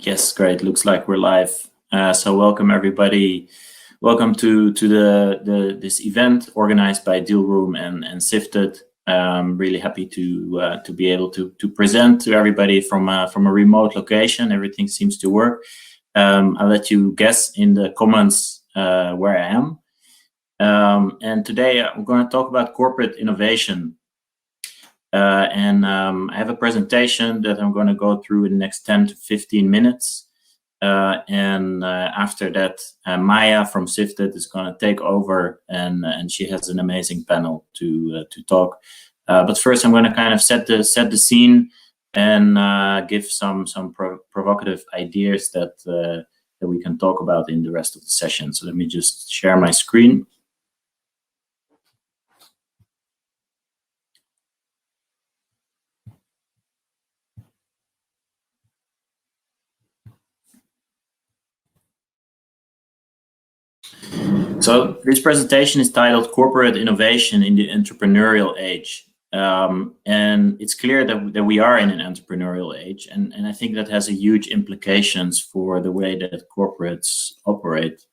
Yes, great. Looks like we're live. So welcome everybody. Welcome to this event organized by Dealroom and Sifted. Really happy to be able to present to everybody from a remote location. Everything seems to work. I'll let you guess in the comments where I am. And today I'm going to talk about corporate innovation. I have a presentation that I'm going to go through in the next 10 to 15 minutes. After that, Maya from Sifted is going to take over, and she has an amazing panel to talk. But first, I'm going to kind of set the scene and give some provocative ideas that we can talk about in the rest of the session. So let me just share my screen. So this presentation is titled Corporate Innovation in the Entrepreneurial Age. And it's clear that we are in an entrepreneurial age, and I think that has a huge implications for the way that corporates operate.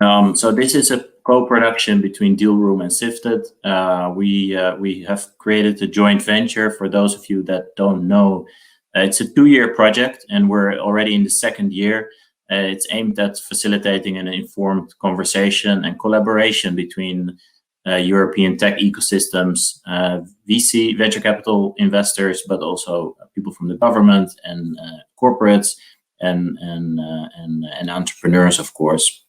So this is a co-production between Dealroom and Sifted. We have created a joint venture. For those of you that don't know, it's a 2-year project, and we're already in the 2nd year. It's aimed at facilitating an informed conversation and collaboration between European tech ecosystems, VC, venture capital investors, but also people from the government and corporates and entrepreneurs, of course.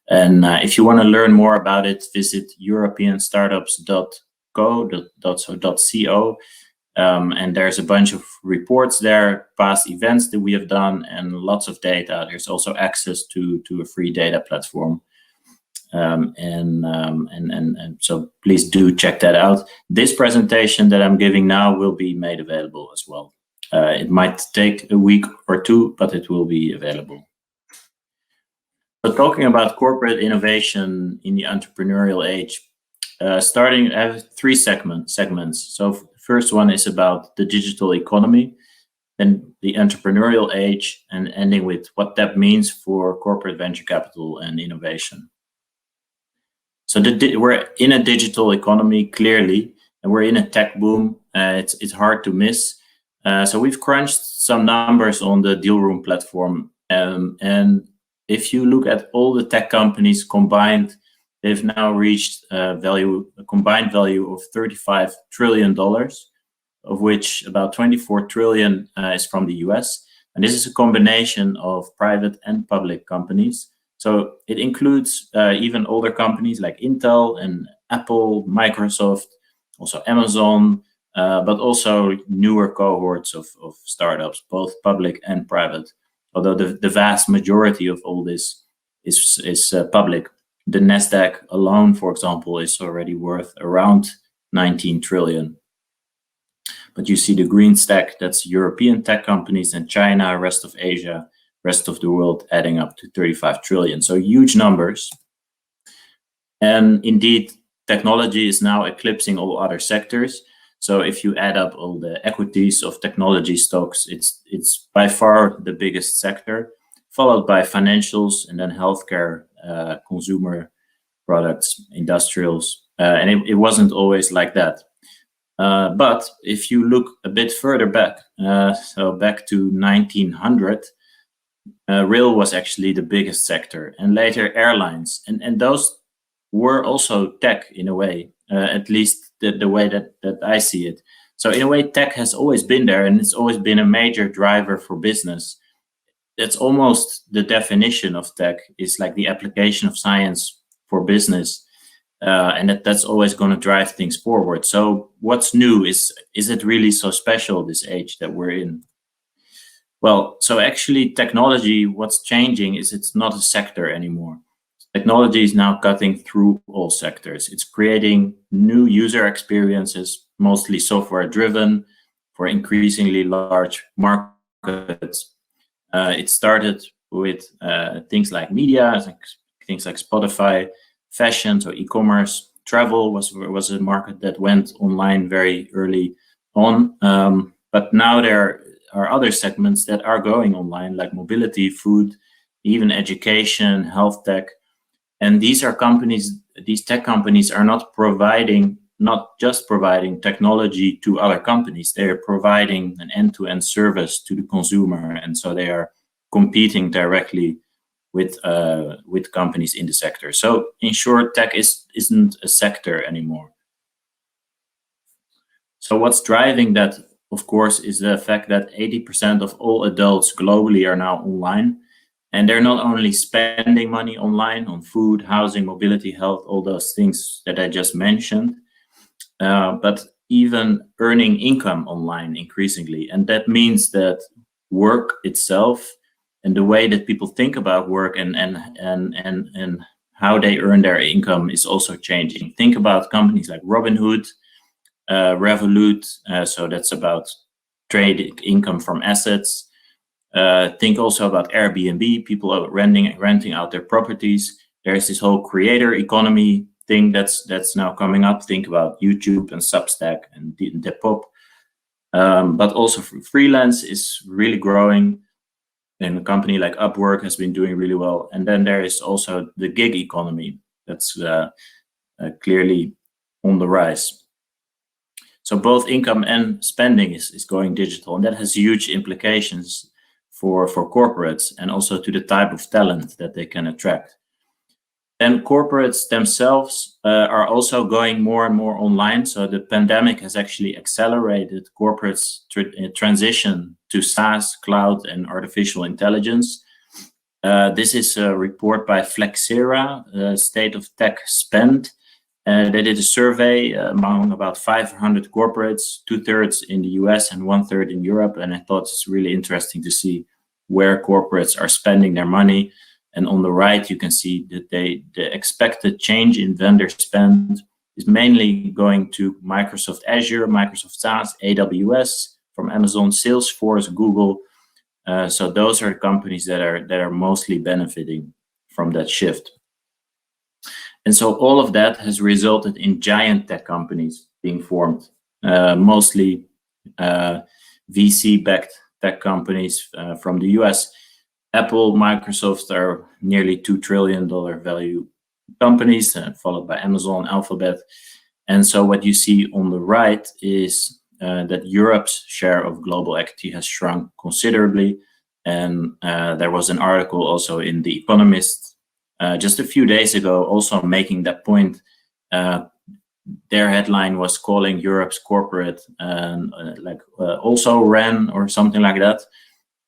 And if you want to learn more about it, visit europeanstartups.co. And there's a bunch of reports there, past events that we have done, and lots of data. There's also access to a free data platform. So please do check that out. This presentation that I'm giving now will be made available as well. It might take a week or 2, but it will be available. So talking about corporate innovation in the entrepreneurial age, I have 3 segments. So first one is about the digital economy, then the entrepreneurial age, and ending with what that means for corporate venture capital and innovation. So we're in a digital economy, clearly, and we're in a tech boom. It's hard to miss. So we've crunched some numbers on the Dealroom platform. And if you look at all the tech companies combined, they've now reached a combined value of $35 trillion, of which about 24 trillion is from the US. And this is a combination of private and public companies. So it includes even older companies like Intel and Apple, Microsoft, also Amazon, but also newer cohorts of startups, both public and private. Although the vast majority of all this is public. The Nasdaq alone, for example, is already worth around 19 trillion. But you see the green stack, that's European tech companies, and China, rest of Asia, rest of the world, adding up to 35 trillion. So huge numbers. And indeed, technology is now eclipsing all other sectors. So if you add up all the equities of technology stocks, it's by far the biggest sector, followed by financials and then healthcare, consumer products, industrials. And it wasn't always like that. But if you look a bit further back, so back to 1900, rail was actually the biggest sector, and later airlines. And those were also tech in a way, at least the way that I see it. So in a way, tech has always been there, and it's always been a major driver for business. That's almost the definition of tech, is like the application of science for business. And that's always going to drive things forward. So what's new? Is it really so special, this age that we're in? Well, so actually technology, what's changing is it's not a sector anymore. Technology is now cutting through all sectors. It's creating new user experiences, mostly software driven, for increasingly large markets. It started with things like media, things like Spotify, fashion, so e-commerce. Travel was a market that went online very early on. But now there are are other segments that are going online, like mobility, food, even education, health tech. And these tech companies are not just providing technology to other companies, they are providing an end-to-end service to the consumer. And so they are competing directly with companies in the sector. So in short, tech isn't a sector anymore. So what's driving that, of course, is the fact that 80% of all adults globally are now online. And they're not only spending money online on food, housing, mobility, health, all those things that I just mentioned, but even earning income online increasingly. And that means that work itself and the way that people think about work and how they earn their income is also changing. Think about companies like Robinhood, Revolut, so that's about trade income from assets. Think also about Airbnb, people are renting out their properties. There's this whole creator economy thing that's now coming up. Think about YouTube and Substack and Depop. But also freelance is really growing, and a company like Upwork has been doing really well. And then there is also the gig economy that's clearly on the rise. So both income and spending is going digital, and that has huge implications for corporates and also to the type of talent that they can attract. And corporates themselves are also going more and more online. So the pandemic has actually accelerated corporates' transition to SaaS, cloud, and artificial intelligence. This is a report by Flexera, State of Tech Spend. They did a survey among about 500 corporates, 2/3 in the US and 1/3 in Europe. And I thought it's really interesting to see where corporates are spending their money. And on the right, you can see that the expected change in vendor spend is mainly going to Microsoft Azure, Microsoft SaaS, AWS, from Amazon, Salesforce, Google. So those are companies that are mostly benefiting from that shift. And so all of that has resulted in giant tech companies being formed, mostly VC-backed tech companies from the US. Apple, Microsoft are nearly $2 trillion value companies, followed by Amazon, Alphabet. And so what you see on the right is that Europe's share of global equity has shrunk considerably. And there was an article also in The Economist just a few days ago also making that point. Their headline was calling Europe's corporate also ran or something like that.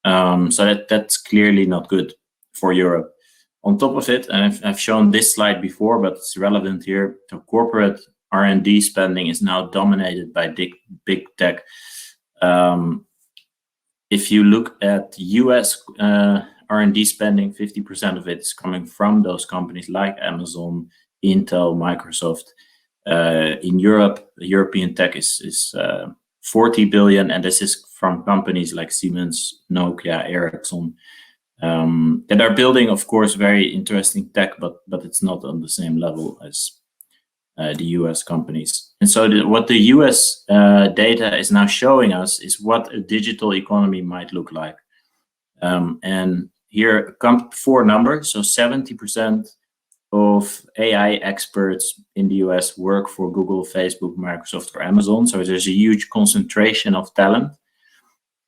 So that's clearly not good for Europe. On top of it, and I've shown this slide before, but it's relevant here, so corporate R&D spending is now dominated by big tech. If you look at US R&D spending, 50% of it is coming from those companies like Amazon, Intel, Microsoft. In Europe, the European tech is 40 billion, and this is from companies like Siemens, Nokia, Ericsson, that are building, of course, very interesting tech, but it's not on the same level as the US companies. And so what the US data is now showing us is what a digital economy might look like. And here come 4 numbers. So 70% of AI experts in the US work for Google, Facebook, Microsoft, or Amazon. So there's a huge concentration of talent.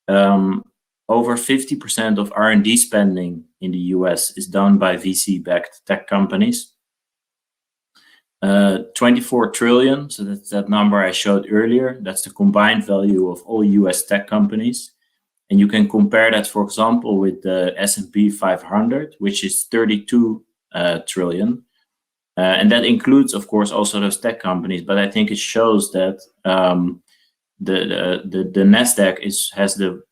Over 50% of R&D spending in the US is done by VC-backed tech companies. 24 trillion, so that's that number I showed earlier. That's the combined value of all US tech companies. And you can compare that, for example, with the S&P 500, which is 32 trillion. And that includes, of course, also those tech companies. But I think it shows that the Nasdaq has the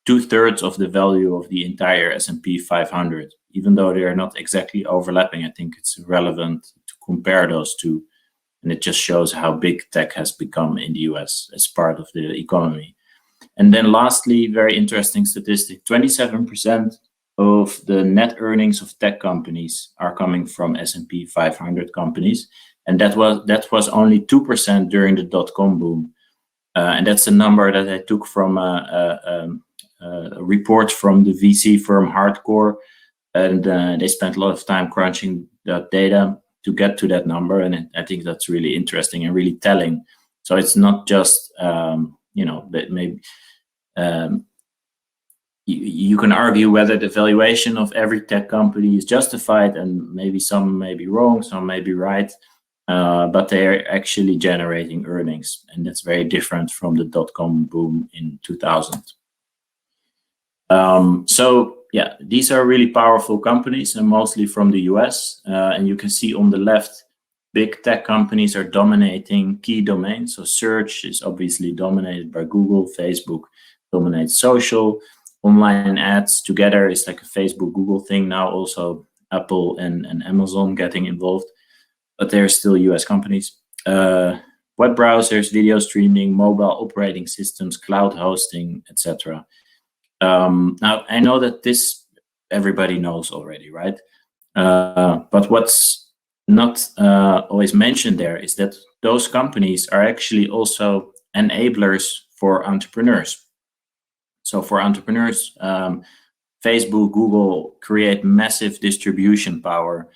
2/3 of the value of the entire S&P 500, even though they are not exactly overlapping. I think it's relevant to compare those two, and it just shows how big tech has become in the US as part of the economy. And then lastly, very interesting statistic, 27% of the net earnings of tech companies are coming from S&P 500 companies. And that was only 2% during the dot-com boom. And that's a number that I took from a report from the VC firm Hardcore, and they spent a lot of time crunching that data to get to that number, and I think that's really interesting and really telling. So it's not just that maybe you can argue whether the valuation of every tech company is justified, and maybe some may be wrong, some may be right, but they are actually generating earnings, and that's very different from the dot-com boom in 2000. So yeah, these are really powerful companies, and mostly from the US. And you can see on the left, big tech companies are dominating key domains. So search is obviously dominated by Google. Facebook dominates social. Online ads together is like a Facebook, Google thing now. Also Apple and Amazon getting involved, but they're still US companies. Web browsers, video streaming, mobile operating systems, cloud hosting, etc. Now, I know that this everybody knows already, right? But what's not always mentioned there is that those companies are actually also enablers for entrepreneurs. So for entrepreneurs, Facebook, Google create massive distribution power.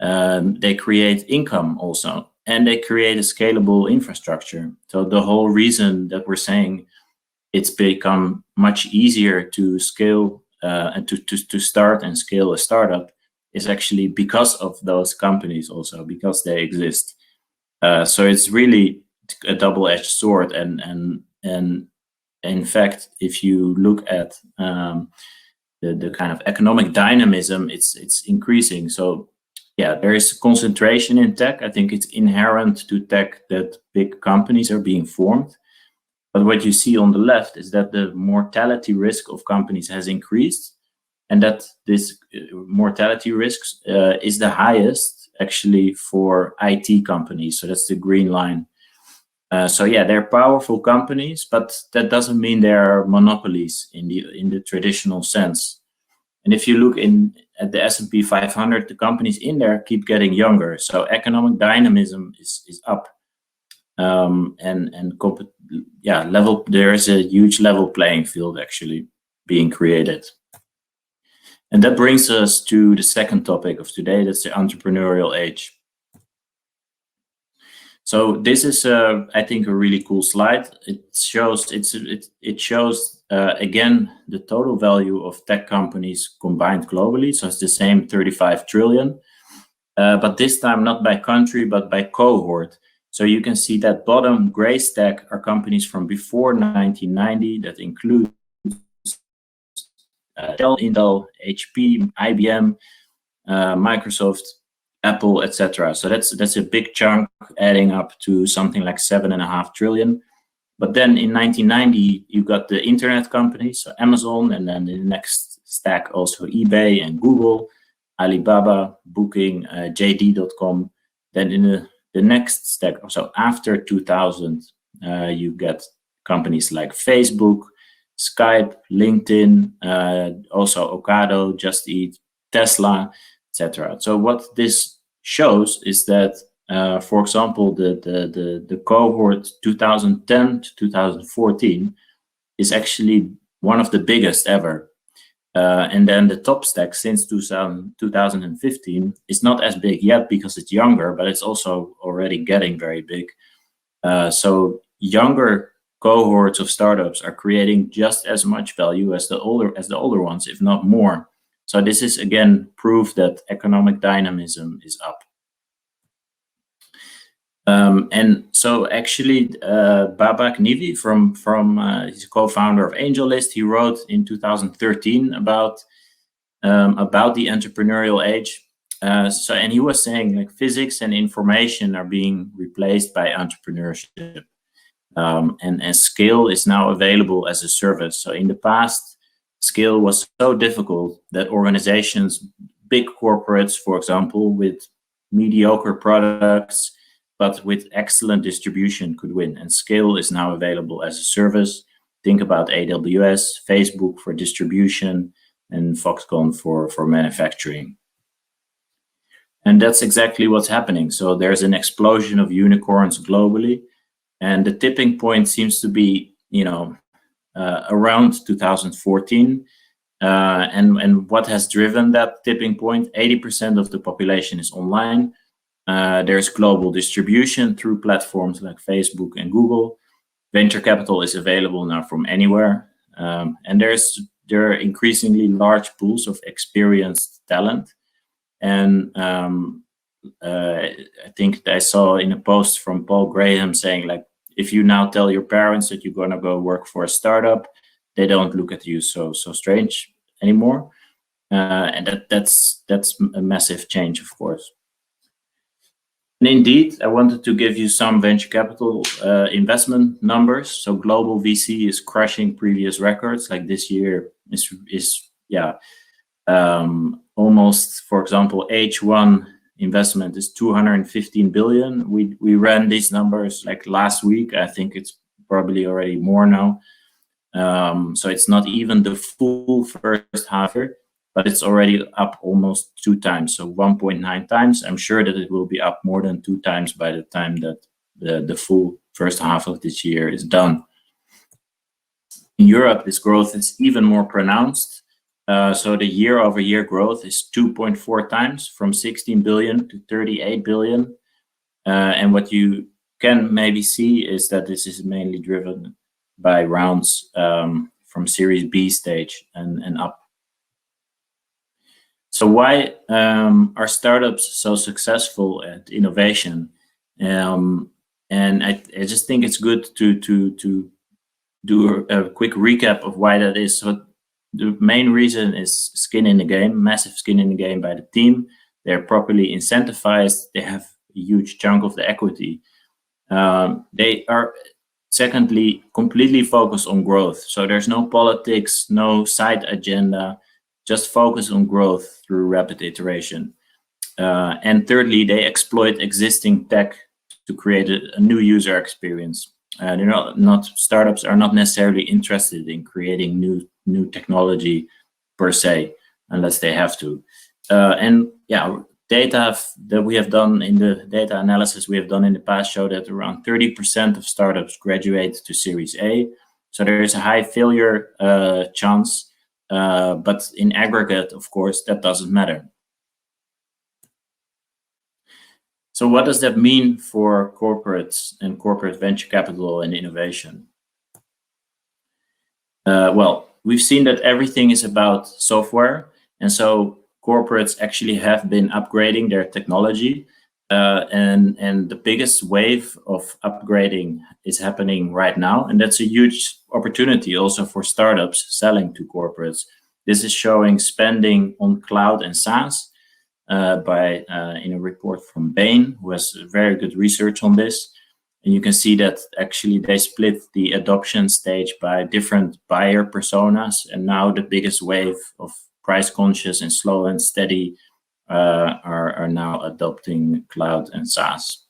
They create income also, and they create a scalable infrastructure. So the whole reason that we're saying it's become much easier to scale and to start and scale a startup is actually because of those companies also, because they exist. So it's really a double-edged sword, and in fact, if you look at the kind of economic dynamism, it's increasing. So yeah, there is concentration in tech. I think it's inherent to tech that big companies are being formed. But what you see on the left is that the mortality risk of companies has increased, and that this mortality risks is the highest actually for IT companies. So that's the green line. So yeah, they're powerful companies, but that doesn't mean they are monopolies in the traditional sense. And if you look at the S&P 500, the companies in there keep getting younger. So economic dynamism is up. There is a huge level playing field actually being created. And that brings us to the second topic of today. That's the entrepreneurial age. So this is, I think, a really cool slide. It shows again the total value of tech companies combined globally. So it's the same 35 trillion, but this time not by country but by cohort. So you can see that bottom gray stack are companies from before 1990 that include Intel, HP, IBM, Microsoft, Apple, etc. So that's a big chunk, adding up to something like 7.5 trillion. But then in 1990, you got the internet companies, so Amazon, and then in the next stack also eBay and Google, Alibaba, Booking, JD.com. Then in the next stack, so after 2000, you get companies like Facebook, Skype, LinkedIn, also Ocado, Just Eat, Tesla, etc. So what this shows is that, for example, the cohort 2010 to 2014 is actually one of the biggest ever. And then the top stack since 2015 is not as big yet because it's younger, but it's also already getting very big. So younger cohorts of startups are creating just as much value as the older ones, if not more. So this is again proof that economic dynamism is up. And so actually, Babak Nivi from he's a co-founder of AngelList. He wrote in 2013 about the entrepreneurial age. And he was saying like physics and information are being replaced by entrepreneurship, and scale is now available as a service. So in the past, scale was so difficult that organizations, big corporates, for example, with mediocre products but with excellent distribution could win. And scale is now available as a service. Think about AWS, Facebook for distribution, and Foxconn for manufacturing. And that's exactly what's happening. So there's an explosion of unicorns globally. And the tipping point seems to be, around 2014. And what has driven that tipping point? 80% of the population is online. There's global distribution through platforms like Facebook and Google. Venture capital is available now from anywhere. And there are increasingly large pools of experienced talent. And I think I saw in a post from Paul Graham saying, like, if you now tell your parents that you're going to go work for a startup, they don't look at you so strange anymore. And that's a massive change, of course. And indeed, I wanted to give you some venture capital investment numbers. So global VC is crushing previous records. Like this year is almost, for example, H1 investment is 215 billion. We ran these numbers like last week. I think it's probably already more now. So it's not even the full first half year, but it's already up almost 2 times, so 1.9 times. I'm sure that it will be up more than 2 times by the time that the full first half of this year is done. In Europe, this growth is even more pronounced. So the year-over-year growth is 2.4 times, from 16 billion to 38 billion. And what you can maybe see is that this is mainly driven by rounds from Series B stage and up. So why are startups so successful at innovation? And I just think it's good to do a quick recap of why that is. So the main reason is skin in the game, massive skin in the game by the team. They're properly incentivized. They have a huge chunk of the equity. They are, secondly, completely focused on growth. So there's no politics, no side agenda, just focus on growth through rapid iteration. And thirdly, they exploit existing tech to create a new user experience. Startups are not necessarily interested in creating new technology per se, unless they have to. Data that we have done in the data analysis we have done in the past show that around 30% of startups graduate to Series A. So there is a high failure chance, but in aggregate, of course, that doesn't matter. So what does that mean for corporates and corporate venture capital and innovation? Well, we've seen that everything is about software. And so corporates actually have been upgrading their technology. And the biggest wave of upgrading is happening right now. And that's a huge opportunity also for startups selling to corporates. This is showing spending on cloud and SaaS in a report from Bain, who has very good research on this. And you can see that actually they split the adoption stage by different buyer personas. And now the biggest wave of price conscious and slow and steady are now adopting cloud and SaaS.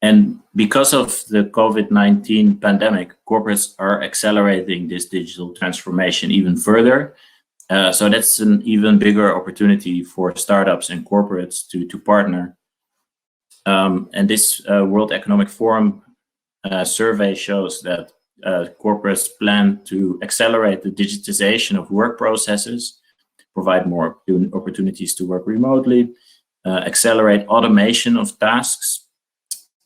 And because of the COVID-19 pandemic, corporates are accelerating this digital transformation even further. So that's an even bigger opportunity for startups and corporates to partner. And this World Economic Forum survey shows that corporates plan to accelerate the digitization of work processes, provide more opportunities to work remotely, accelerate automation of tasks.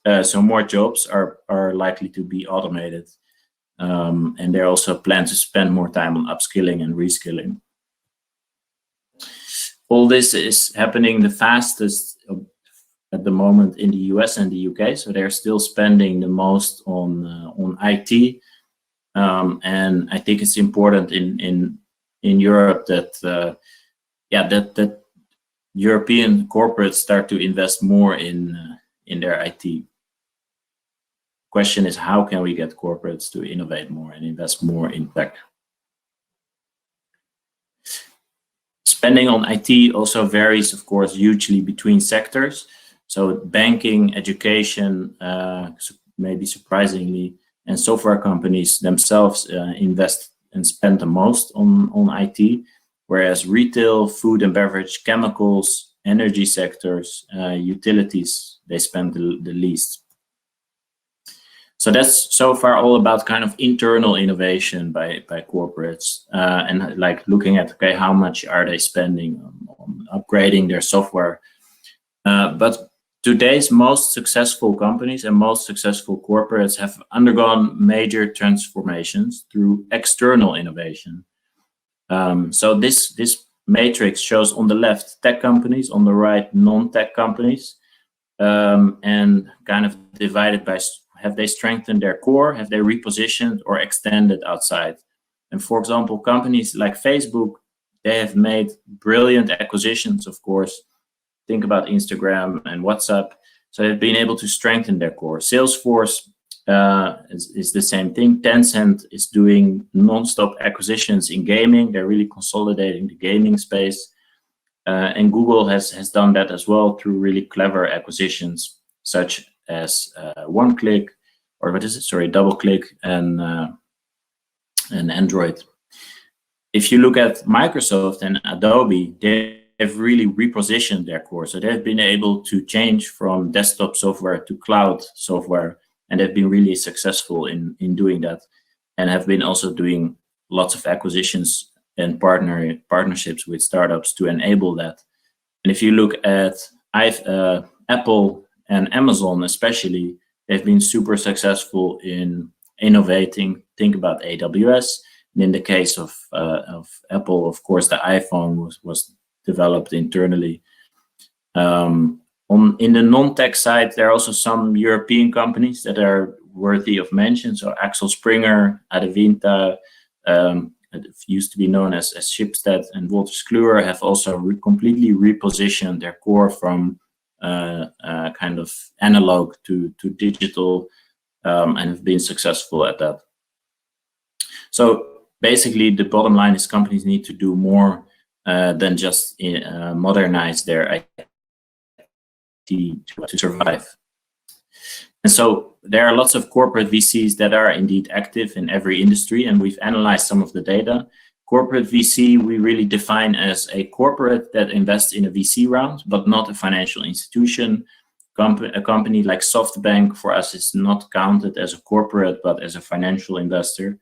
So more jobs are likely to be automated. And they also plan to spend more time on upskilling and reskilling. All this is happening the fastest at the moment in the US and the UK. So they're still spending the most on IT. And I think it's important in Europe that that European corporates start to invest more in their IT. Question is, how can we get corporates to innovate more and invest more in tech? Spending on IT also varies, of course, hugely between sectors. So banking, education, maybe surprisingly, and software companies themselves invest and spend the most on IT, whereas retail, food and beverage, chemicals, energy sectors, utilities, they spend the least. So that's so far all about kind of internal innovation by corporates, and like looking at, okay, how much are they spending on upgrading their software? But today's most successful companies and most successful corporates have undergone major transformations through external innovation. So this matrix shows on the left tech companies, on the right non-tech companies, and kind of divided by, have they strengthened their core, have they repositioned or extended outside? And for example, companies like Facebook, they have made brilliant acquisitions, of course. Think about Instagram and WhatsApp. So they've been able to strengthen their core. Salesforce is the same thing. Tencent is doing non-stop acquisitions in gaming. They're really consolidating the gaming space. And Google has done that as well through really clever acquisitions, such as OneClick, or what is it? Sorry, DoubleClick and Android. If you look at Microsoft and Adobe, they've really repositioned their core. So they've been able to change from desktop software to cloud software, and they've been really successful in doing that, and have been also doing lots of acquisitions and partnerships with startups to enable that. And if you look at Apple and Amazon especially, they've been super successful in innovating. Think about AWS. And in the case of Apple, of course, the iPhone was developed internally. In the non-tech side, there are also some European companies that are worthy of mention. So Axel Springer, Adevinta, it used to be known as Sifted, and Wolters Kluwer have also completely repositioned their core from kind of analog to digital, and have been successful at that. So basically, the bottom line is companies need to do more than just modernize their IT to survive. And so there are lots of corporate VCs that are indeed active in every industry, and we've analyzed some of the data. Corporate VC, we really define as a corporate that invests in a VC round, but not a financial institution. A company like SoftBank for us is not counted as a corporate, but as a financial investor.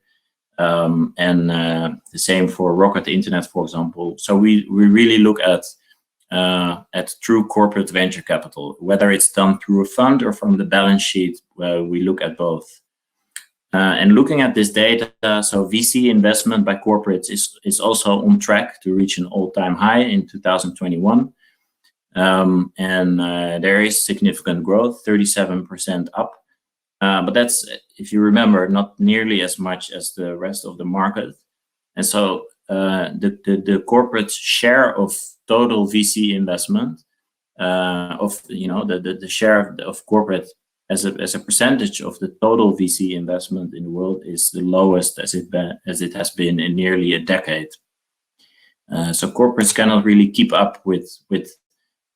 And the same for Rocket Internet, for example. So we really look at true corporate venture capital, whether it's done through a fund or from the balance sheet. We look at both. And looking at this data, so VC investment by corporates is also on track to reach an all-time high in 2021. And there is significant growth, 37% up. But that's, if you remember, not nearly as much as the rest of the market. And so the corporate share of total VC investment, the share of corporate as a percentage of the total VC investment in the world is the lowest as it has been in nearly a decade. So corporates cannot really keep up with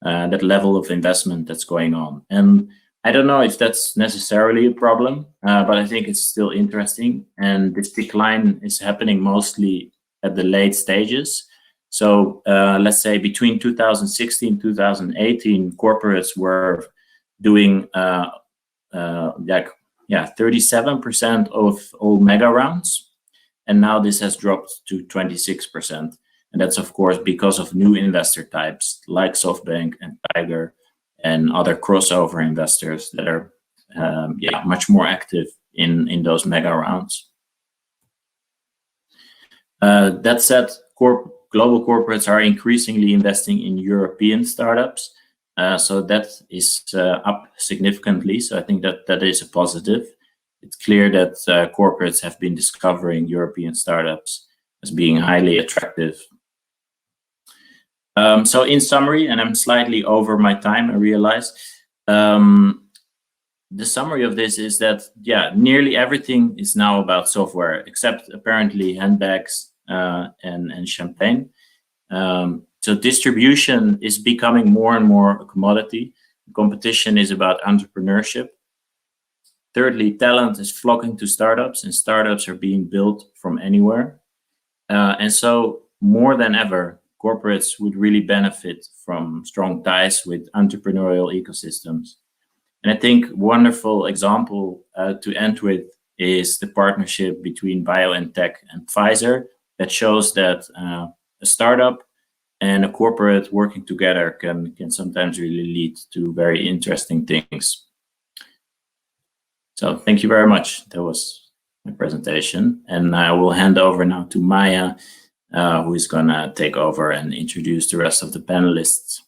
that level of investment that's going on. And I don't know if that's necessarily a problem, but I think it's still interesting. And this decline is happening mostly at the late stages. So let's say between 2016 and 2018, corporates were doing 37% of all mega rounds. And now this has dropped to 26%. And that's, of course, because of new investor types like SoftBank and Tiger and other crossover investors that are much more active in those mega rounds. That said, global corporates are increasingly investing in European startups. So that is up significantly. So I think that is a positive. It's clear that corporates have been discovering European startups as being highly attractive. So in summary, and I'm slightly over my time, I realize, the summary of this is that, nearly everything is now about software, except apparently handbags and champagne. So distribution is becoming more and more a commodity. Competition is about entrepreneurship. Thirdly, talent is flocking to startups, and startups are being built from anywhere. And so more than ever, corporates would really benefit from strong ties with entrepreneurial ecosystems. And I think wonderful example to end with is the partnership between BioNTech and Pfizer that shows that a startup and a corporate working together can sometimes really lead to very interesting things. So thank you very much. That was my presentation. And I will hand over now to Maya, who is going to take over and introduce the rest of the panelists.